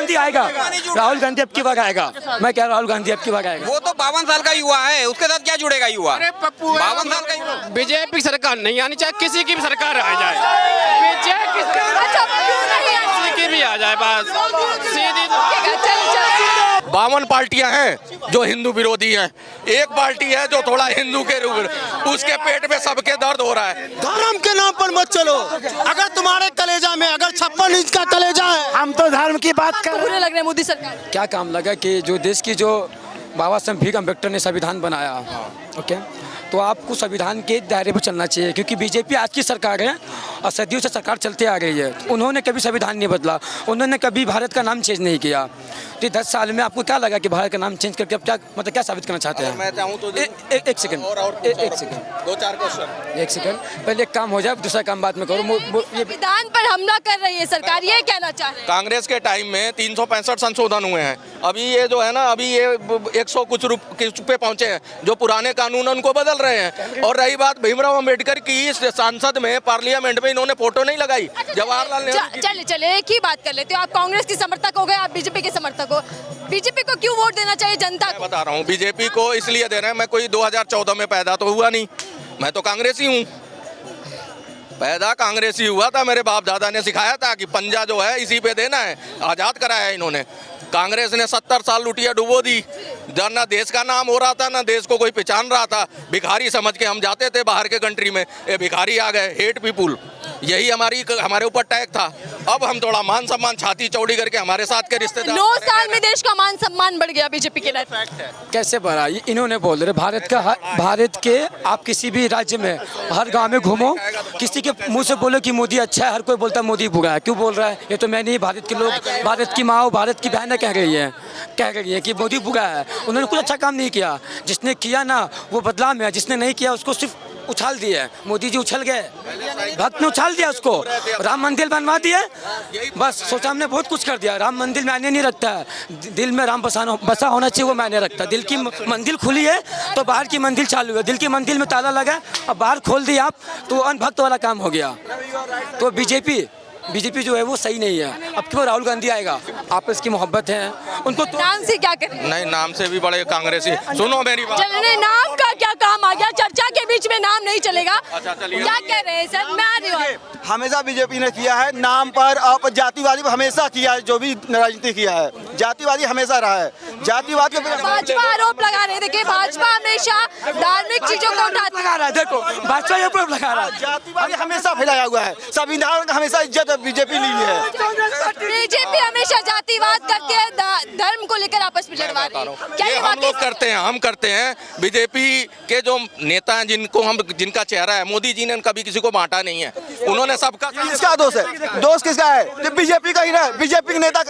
गांधी आएगा, राहुल गांधी अब की बार आएगा। मैं कह रहा राहुल गांधी अब की बार आएगा। वो तो 52 साल का युवा है, उसके साथ क्या जुड़ेगा युवा? 52 साल का युवा। बीजेपी सरकार नहीं आनी चाहिए, किसी की भी सरकार आ जाए, बीजेपी किसी की भी आ जाए, बस सीधी। 52 पार्टियां हैं जो हिंदू विरोधी हैं, एक पार्टी है जो थोड़ा हिंदू के रूप, उसके पेट में सबके दर्द हो रहा है। धर्म के नाम पर मत चलो। अगर तुम्हारे कलेजा में अगर 56 इंच का कलेजा है, हम तो धर्म की बात कर। बुरे लग रहे हैं मोदी सरकार। क्या काम लगा कि जो देश की जो बाबा साहब भीम अम्बेडकर ने संविधान बनाया, ओके, तो आपको संविधान के दायरे पर चलना चाहिए, क्योंकि बीजेपी आज की सरकार है और सदियों से सरकार चलती आ रही है। उन्होंने कभी संविधान नहीं बदला, उन्होंने कभी भारत का नाम चेंज नहीं किया। तो 10 साल में आपको क्या लगा कि भारत का नाम चेंज करके अब क्या मतलब क्या साबित करना चाहते हैं? मैं चाहूँ तो एक सेकंड, एक सेकंड, 2-4 क्वेश्चन। एक सेकंड, पहले एक काम हो जाए, दूसरा काम बाद में करो। ये संविधान पर हमला कर रही है सरकार, ये कहना चाह रहे हैं। कांग्रेस के टाइम में 365 संशोधन हुए हैं। अभी ये जो है ना, अभी ये 100 कुछ पे पहुंचे हैं, जो पुराने कानून उनको बदल रहे हैं। और रही बात भीमराव अंबेडकर की, सांसद में पार्लियामेंट में इन्होंने फोटो नहीं लगाई जवाहरलाल नेहरू। चले एक ही बात कर लेते हो। आप कांग्रेस की समर्थक हो गए, आप बीजेपी के समर्थक हो। बीजेपी को क्यों वोट देना चाहिए जनता को? बता रहा हूँ, बीजेपी को इसलिए दे रहे हैं, मैं कोई 2014 में पैदा तो हुआ नहीं, मैं तो कांग्रेसी हूँ। पैदा कांग्रेसी हुआ था, मेरे बाप दादा ने सिखाया था कि पंजा जो है इसी पे देना है। आज़ाद कराया है इन्होंने। कांग्रेस ने 70 साल लुटिया डुबो दी, ना देश का नाम हो रहा था, ना देश को कोई पहचान रहा था। भिखारी समझ के हम जाते थे बाहर के कंट्री में, ये भिखारी आ गए, हेट पीपुल, यही हमारे ऊपर टैग था। अब हम थोड़ा मान सम्मान छाती चौड़ी करके हमारे साथ के रिश्तेदार। 9 साल में देश का मान सम्मान बढ़ गया बीजेपी के लिए। कैसे बढ़ा? इन्होंने बोल रहे भारत के आप किसी भी राज्य में हर गांव में घूमो, किसी के मुंह से बोलो कि मोदी अच्छा है, हर कोई बोलता है मोदी बुरा है। क्यों बोल रहा है? ये तो मैं नहीं, भारत के लोग, भारत की माँ, भारत की बहनें कह रही है कि मोदी बुरा है। उन्होंने कुछ अच्छा काम नहीं किया। जिसने किया ना वो बदला में है, जिसने नहीं किया उसको सिर्फ उछाल दिया। मोदी जी उछल गए, भक्त ने उछाल दिया उसको। राम मंदिर बनवा दिए, बस सोचा हमने बहुत कुछ कर दिया। राम मंदिर मायने नहीं रखता है, दिल में राम बसा होना चाहिए, वो मायने रखता है। दिल की मंदिर खुली है तो बाहर की मंदिर चालू है। दिल की मंदिर में ताला लगा, अब बाहर खोल दिया आप, तो अनभक्त वाला काम हो गया। तो बीजेपी जो है वो सही नहीं है। अब क्यों राहुल गांधी आएगा? आपस की मोहब्बत है उनको तो नाम से क्या करें? नहीं, नाम से भी बड़े कांग्रेसी। सुनो मेरी बात, चलने नाम का क्या काम आ गया? चर्चा के बीच में नाम नहीं चलेगा। अच्छा चलिए, क्या कह रहे हैं सर? मैं आ रही हूँ। हमेशा बीजेपी ने किया है नाम पर, और जातिवादी हमेशा किया है। जो भी राजनीति किया है, जातिवादी हमेशा रहा है। जातिवाद के भाजपा आरोप लगा रहे, देखिए भाजपा हमेशा धार्मिक चीजों को लगा रहा है। देखो भाजपा ये आरोप लगा रहा है, जातिवादी हमेशा फैलाया हुआ है। संविधान का हमेशा इज्जत बीजेपी ली है। बीजेपी हमेशा जातिवाद करके धर्म को लेकर आपस में लड़वा रही है। क्या ये ये हम वाकई लोग करते हैं, हम करते हैं। बीजेपी के जो नेता हैं, जिनका चेहरा है, मोदी जी ने कभी किसी को बांटा नहीं है। उन्होंने सबका। किसका दोष है? दोष किसका है? बीजेपी का ही ना। बीजेपी के नेता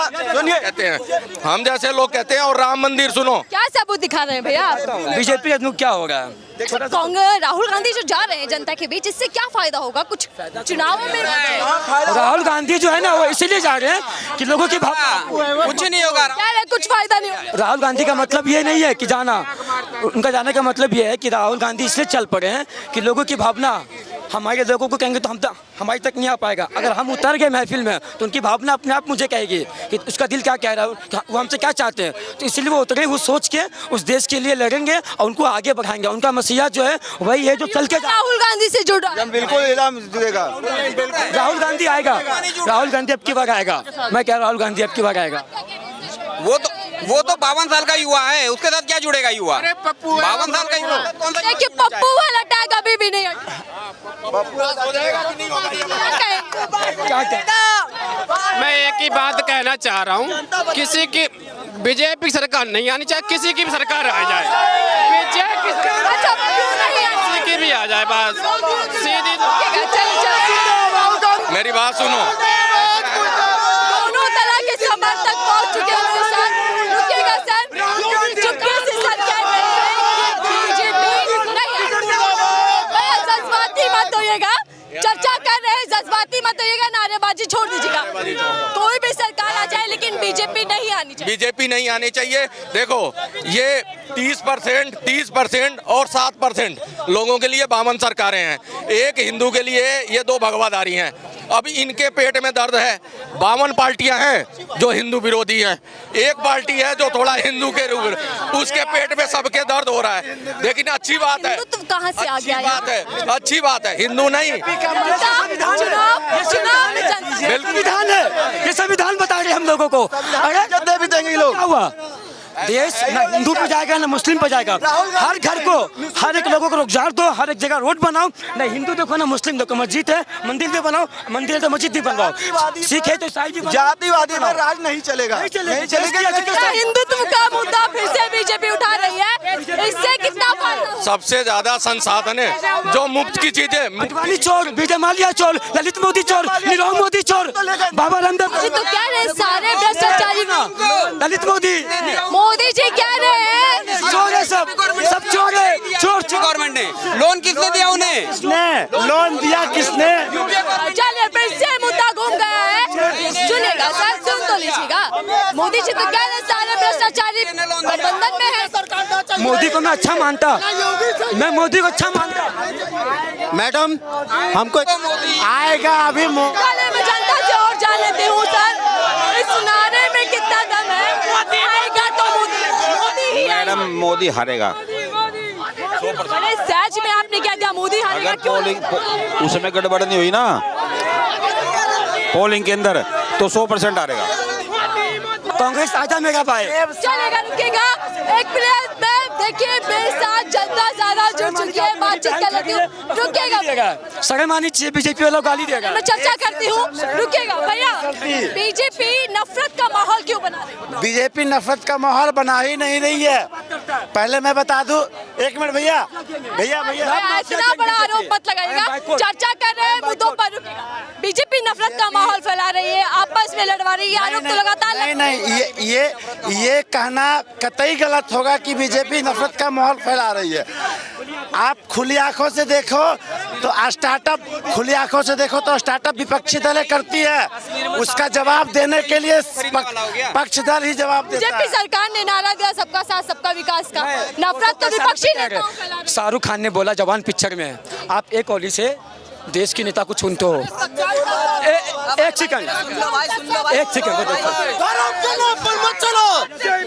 कहते हैं, हम जैसे लोग कहते हैं। और राम मंदिर सुनो, क्या सबूत दिखा रहे हैं भैया? बीजेपी का क्या होगा? कांग्रेस राहुल गांधी जो जा रहे हैं जनता के बीच, इससे क्या फायदा होगा? कुछ चुनावों में राहुल गांधी जो है ना वो इसीलिए जा रहे हैं कि लोगों की कुछ नहीं होगा। क्या है, कुछ फायदा नहीं होगा। राहुल गांधी का मतलब ये नहीं है कि जाना, उनका जाने का मतलब ये है कि राहुल गांधी इसलिए चल पड़े हैं कि लोगों की भावना, हमारे लोगों को कहेंगे तो हमारे तक नहीं आ पाएगा। अगर हम उतर गए महफिल में तो उनकी भावना अपने आप मुझे कहेगी कि उसका दिल क्या कह रहा है, वो हमसे क्या चाहते हैं। तो इसलिए वो उतरे, वो सोच के उस देश के लिए लड़ेंगे और उनको आगे बढ़ाएंगे। उनका मसीहा जो है वही है जो चल के राहुल गांधी से जुड़ा है। बिल्कुल इनाम देगा। राहुल गांधी आएगा, राहुल गांधी अब की बार आएगा। मैं कह रहा राहुल गांधी अब की बार आएगा। वो तो 52 साल का युवा है, उसके साथ क्या जुड़ेगा युवा? 52 साल का युवा। देखिए पप्पू वाला टैग अभी भी नहीं हटा। मैं एक ही बात कहना चाह रहा हूँ, किसी की बीजेपी सरकार नहीं आनी चाहिए, किसी की भी सरकार आ जाए, बीजेपी किसी की भी आ जाए, बस सीधी। मेरी बात सुनो, दोनों तरह के समर्थक पहुंच चुके हैं सर। रुकिएगा सर, चुपके से सर कह रहे हैं कि बीजेपी नहीं। भैया जज्बाती मत होइएगा, चर्चा कर रहे हैं, जज्बाती मत होइएगा, नारेबाजी छोड़ दीजिएगा। कोई भी सरकार आ जाए लेकिन बीजेपी नहीं आनी चाहिए। बीजेपी नहीं आनी चाहिए। देखो, ये 30% और 7% लोगों के लिए 52 सरकारें हैं। एक हिंदू के लिए ये 2 भगवाधारी हैं। अब इनके पेट में दर्द है। 52 पार्टियां हैं जो हिंदू विरोधी हैं, एक पार्टी है जो थोड़ा हिंदू के रूप, उसके पेट में सबके दर्द हो रहा है। लेकिन अच्छी बात है, हिंदुत्व कहाँ से आ अच्छी गया बात है, अच्छी बात है। हिंदू नहीं, चुनाव में जनता संविधान है, ये संविधान बता रहे हम लोगों को। अरे जद्दे भी देंगे ये लोग। क्या हुआ? देश ना हिंदू पे जाएगा ना मुस्लिम पे जाएगा। हर घर को, हर एक लोगों को रोजगार दो, हर एक जगह रोड बनाओ। ना हिंदू देखो ना मुस्लिम देखो, मस्जिद है मंदिर भी बनाओ, मंदिर तो मस्जिद भी बनवाओ। सिख है तो ईसाई भी बनाओ। जातिवादी पर राज नहीं चलेगा, नहीं चलेगा। क्या हिंदुत्व का मुद्दा फिर से बीजेपी उठा रही है? इससे कितना फायदा? सबसे ज्यादा संसाधन है जो मुफ्त की चीजें। अडवाणी चोर, विजय माल्या चोर, ललित मोदी चोर, नीरव मोदी चोर, बाबा रामदेव जी तो कह रहे हैं सारे भ्रष्टाचारी ललित मोदी मोदी जी कह रहे हैं चोर है, सब चोर है। चोर गवर्नमेंट ने लोन किसने दिया उन्हें? लोन दिया किसने? चलिए फिर से मुद्दा घूम गया है। सुनेगा सर, सुन तो लीजिएगा। मोदी जी तो कह रहे हैं सारे भ्रष्टाचारी गठबंधन में है। मोदी को मैं अच्छा मानता, मैं मोदी को अच्छा मानता। मैडम हमको आएगा अभी काले में जनता से और जान लेती हूँ सर, इस नारे में कितना दम है? आएगा तो मोदी ही आएगा। मैडम मोदी हारेगा। अरे सच में आपने क्या दिया? मोदी हारेगा अगर क्यों? पोलिंग उसमें गड़बड़ नहीं हुई ना पोलिंग के अंदर तो 100% हारेगा। कांग्रेस आजा मेरा भाई। चलेगा, रुकेगा एक मिनट में। देखिए मेरे साथ जनता ज्यादा जुड़ चुकी है, बातचीत कर लेती हूँ। रुकेगा, शर्म आनी चाहिए, बीजेपी वालों गाली देगा। मैं चर्चा करती हूँ। रुकेगा भैया, बीजेपी नफरत का माहौल क्यों बना रही है? बीजेपी नफरत का माहौल बना ही नहीं रही है। पहले मैं बता दूं, एक मिनट भैया भैया भैया इतना बड़ा आरोप मत लगाइएगा, चर्चा कर रहे हैं मुद्दों पर। रुकेगा, बीजेपी नफरत का माहौल फैला रही है, आपस में लड़वा रही है, आरोप तो लगातार नहीं, ये कहना कतई गलत होगा कि बीजेपी नफरत का माहौल फैला रही है। आप खुली आंखों से देखो तो स्टार्टअप, खुली आंखों से देखो तो स्टार्टअप विपक्षी दलें करती है, उसका जवाब देने के लिए पक्ष दल ही जवाब देता बीजेपी है। सरकार ने नारा दिया सबका साथ सबका विकास का, नफरत तो विपक्षी नेताओं फैला रही है। शाहरुख खान ने बोला जवान पिक्चर में, आप एक ओली से देश के नेता को चुनते हो। एक सेकंड धर्म के नाम पर मत चलो,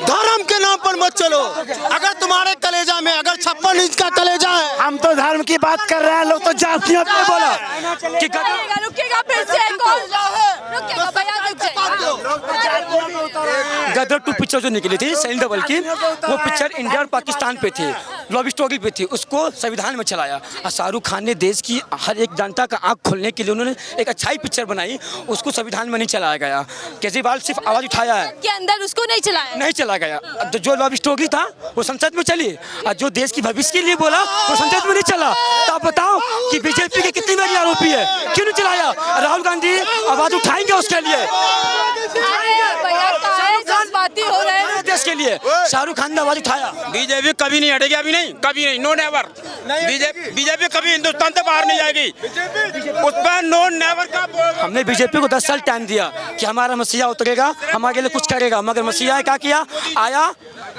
धर्म के नाम पर मत चलो। अगर तुम्हारे कलेजा में अगर 56 इंच का कलेजा है, हम तो धर्म की बात कर रहे हैं, लोग तो जातियों पे बोला कि रुकेगा, रुकेगा फिर से कॉल। रुकेगा भैया, रुक जाइए। गदर 2 पिक्चर जो निकली थी सनी देओल की, वो पिक्चर इंडिया और पाकिस्तान पे थी, लव स्टोरी पे थी, उसको संविधान में चलाया। और शाहरुख खान ने देश की हर एक जनता का आंख खोलने के लिए उन्होंने एक अच्छाई पिक्चर बनाई, उसको संविधान में नहीं चलाया गया। केजरीवाल सिर्फ आवाज उठाया है, के अंदर उसको नहीं चलाया, नहीं चला गया। जो लव स्टोरी था वो संसद में चली, और जो देश की भविष्य के लिए बोला वो संसद में नहीं चला। तो आप बताओ कि बीजेपी के कितनी बड़ी आरोपी है, क्यों नहीं चलाया? राहुल गांधी आवाज उठाएंगे उसके लिए, भैया काहे जज्बाती हो रहे हैं? देश के लिए शाहरुख खान ने आवाज उठाया। बीजेपी कभी नहीं हटेगी, अभी नहीं, कभी नहीं, नो नेवर। बीजेपी कभी हिंदुस्तान से बाहर नहीं जाएगी, उस पर नो नेवर का। हमने बीजेपी को 10 साल टाइम दिया कि हमारा मसीहा उतरेगा, हमारे लिए कुछ करेगा, मगर मसीहा क्या किया? आया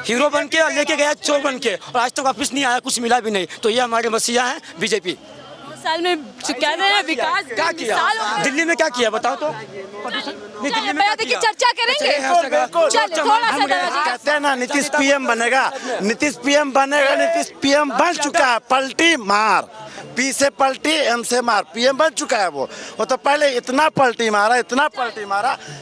हीरो बन के और लेके गया चोर बन के, और आज तक वापस नहीं आया, कुछ मिला भी नहीं। तो ये हमारे मसीहा है बीजेपी। साल में कह रहे हैं विकास क्या किया दिल्ली में, क्या किया बताओ तो? चलिए भैया देखिए चर्चा करेंगे। चलिए थोड़ा सा कहते हैं ना नीतीश पीएम बनेगा, नीतीश पीएम बनेगा, नीतीश पीएम बन चुका है। पलटी मार, पी से पलटी, एम से मार, पीएम बन चुका है वो तो पहले इतना पलटी मारा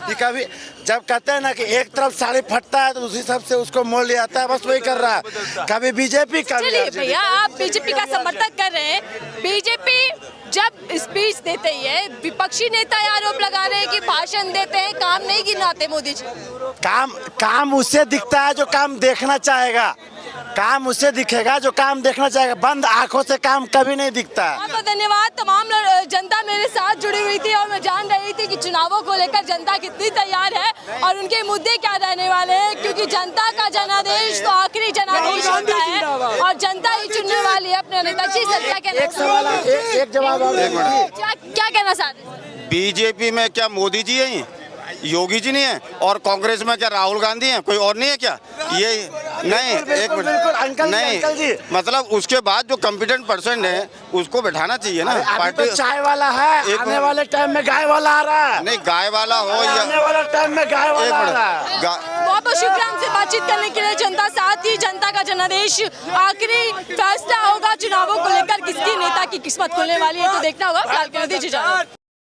कि कभी जब कहते हैं ना कि एक तरफ साड़ी फटता है तो दूसरी तरफ से उसको मोड़ लिया जाता है, बस वही कर रहा है। कभी बीजेपी चलिए भैया आप बीजेपी का समर्थन कर रहे हैं, बीजेपी जब स्पीच देते ही है, विपक्षी नेता आरोप लगा रहे हैं कि भाषण देते हैं, काम नहीं गिनाते मोदी जी। काम उससे दिखता है जो काम देखना चाहेगा, काम उससे दिखेगा जो काम देखना चाहेगा, बंद आंखों से काम कभी नहीं दिखता है। तो धन्यवाद। तमाम जनता मेरे साथ जुड़ी हुई थी और मैं जान रही थी कि चुनावों को लेकर जनता कितनी तैयार है और उनके मुद्दे क्या रहने वाले हैं, क्योंकि जनता का जनादेश तो आखिरी जनादेश होता है और जनता ही चुनने वाली है अपने नेता। जी सर क्या कहना? एक जवाब क्या कहना चाहते हैं? बीजेपी में क्या मोदी जी हैं, योगी जी नहीं है, और कांग्रेस में क्या राहुल गांधी हैं, कोई और नहीं है क्या? ये नहीं बिल्कुल, एक बिल्कुल, बिल्कुल, अंकल मिनट जी, नहीं अंकल जी। मतलब उसके बाद जो कॉम्पिटेंट पर्सन है उसको बैठाना चाहिए ना अभी तो चाय वाला है, एक आने मिनट। वाले टाइम में गाय वाला आ रहा है। नहीं गाय वाला हो या आने वाले टाइम में गाय एक वाला आ रहा है। मिनट बहुत बहुत शुक्रिया हमसे बातचीत करने के लिए। जनता साथ ही जनता का जनादेश, आखिरी फैसला होगा चुनावों को लेकर किसकी नेता की किस्मत खुलने वाली है, तो देखना होगा। फिलहाल के लिए दीजिए इजाजत।